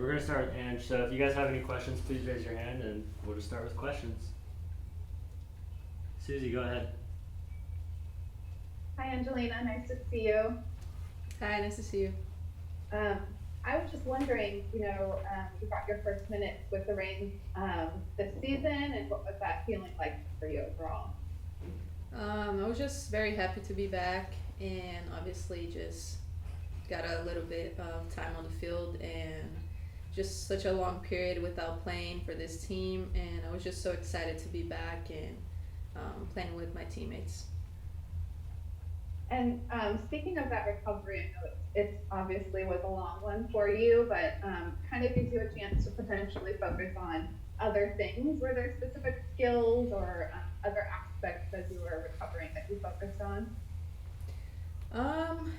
we're gonna start with Ange. So if you guys have any questions, please raise your hand, and we'll just start with questions. Susie, go ahead. Hi, Angelina. Nice to see you. Hi, nice to see you. Um, I was just wondering, you got your first minutes with the Reigns this season, and what was that feeling like for you overall? I was just very happy to be back, and obviously just got a little bit of time on the field, and just such a long period without playing for this team, and I was just so excited to be back and playing with my teammates. And speaking of that recovery, I know it's obviously was a long one for you, but kind of gives you a chance to potentially focus on other things. Were there specific skills or other aspects as you were recovering that you focused on?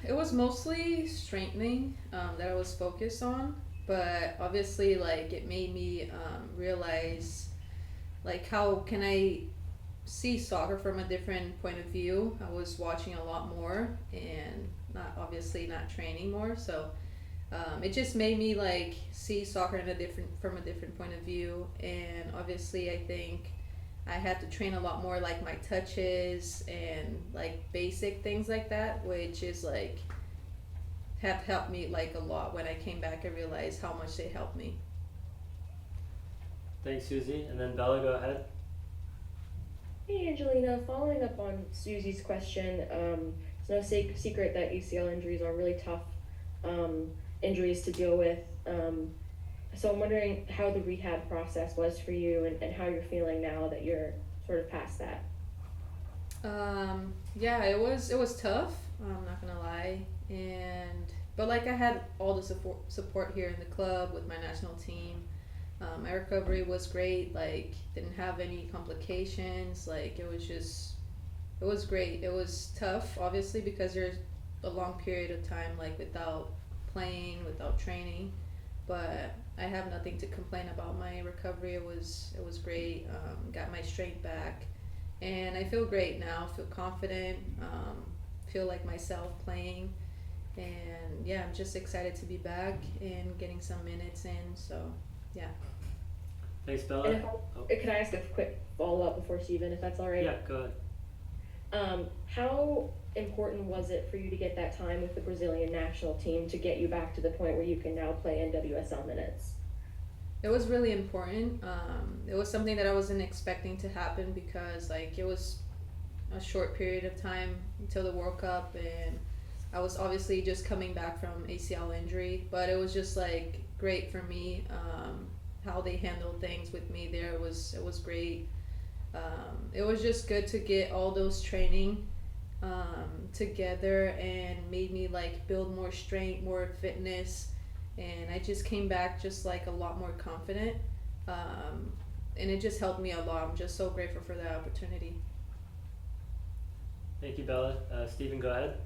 It was mostly strengthening that I was focused on, but obviously, like, it made me realize, like, how can I see soccer from a different point of view. I was watching a lot more and not training more, so it just made me like see soccer in a different from a different point of view. And obviously, I think I had to train a lot more, like my touches and like basic things like that, which is like have helped me like a lot. When I came back, I realized how much they helped me. Thanks, Susie. And then Bella, go ahead. Hey Angelina, following up on Susie's question, it's no secret that ACL injuries are really tough injuries to deal with. So I'm wondering how the rehab process was for you, and how you're feeling now that you're sort of past that. Yeah, it was tough. I'm not gonna lie, but like I had all the support here in the club with my national team. My recovery was great. Like, didn't have any complications. Like, it was great. It was tough, obviously, because there's a long period of time like without playing, without training. But I have nothing to complain about. My recovery, it was great. Got my strength back, and I feel great now. Feel confident. Feel like myself playing, and yeah, I'm just excited to be back and getting some minutes in. So yeah. Thanks, And Bella. if could I ask a quick follow up before Steven, if that's all right? Yeah, go ahead. How important was it for you to get that time with the Brazilian national team to get you back to the point where you can now play NWSL minutes? It was really important. It was something that I wasn't expecting to happen because like it was a short period of time until the World Cup, and I was obviously just coming back from ACL injury, but it was just like great for me. How they handled things with me there was great. It was just good to get all those training together, and made me like build more strength, more fitness, and I just came back just like a lot more confident. And it just helped me a lot. I'm just so grateful for that opportunity. Thank you, Bella. Stephen, go ahead.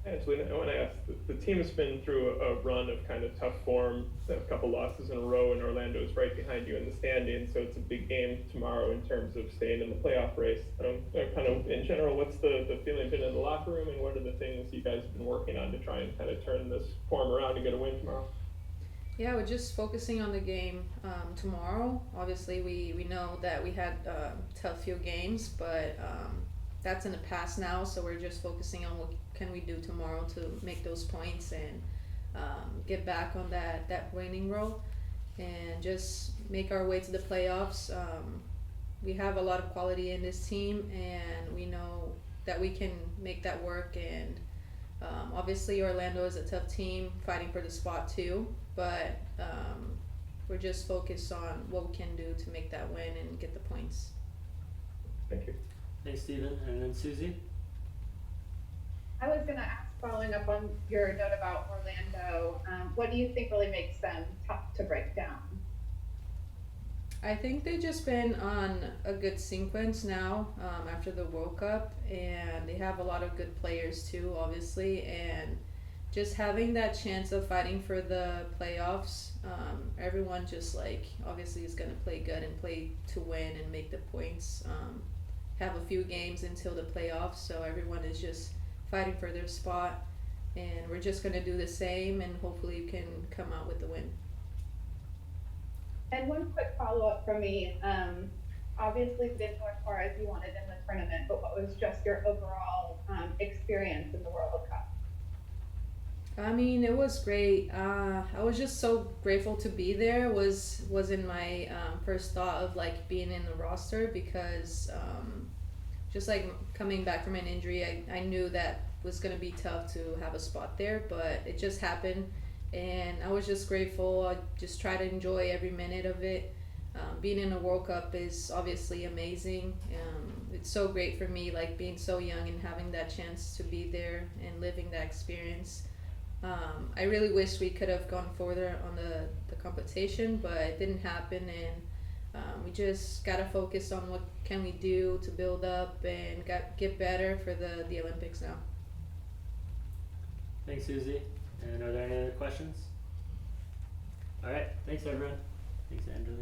Actually, I want to ask, the team has been through a run of kind of tough form, a couple losses in a row, and Orlando's right behind you in the standings, so it's a big game tomorrow in terms of staying in the playoff race. Kind of in general, what's the feeling been in the locker room, and what are the things you guys have been working on to try and kind of turn this form around and get a win tomorrow? Yeah, we're just focusing on the game tomorrow. Obviously, we know that we had tough few games, but that's in the past now. So we're just focusing on what can we do tomorrow to make those points and get back on that winning roll, and just make our way to the playoffs. We have a lot of quality in this team, and we know that we can make that work. And obviously, Orlando is a tough team fighting for the spot too, but we're just focused on what we can do to make that win and get the points. Thank you. Thanks, Stephen. And then Susie. I was going to ask, following up on your note about Orlando, what do you think really makes them tough to break down? I think they've just been on a good sequence now after the World Cup, and they have a lot of good players too, obviously, and just having that chance of fighting for the playoffs. Everyone just like obviously is going to play good and play to win and make the points. Have a few games until the playoffs, so everyone is just fighting for their spot, and we're just going to do the same, and hopefully we can come out with the win. And one quick follow-up from me. Obviously, you didn't go as far as you wanted in the tournament, but what was just your overall experience in the World Cup? I mean, it was great. I was just so grateful to be there. Wasn't my first thought of like being in the roster because just like coming back from an injury, I knew that was gonna be tough to have a spot there, but it just happened, and I was just grateful. I just try to enjoy every minute of it. Being in a World Cup is obviously amazing. It's so great for me, like being so young and having that chance to be there and living that experience. I really wish we could have gone further on the competition, but it didn't happen, and we just gotta focus on what can we do to build up and get better for the Olympics now. Thanks, Susie. And are there any other questions? All right. Thanks, everyone. Thanks, Angelina.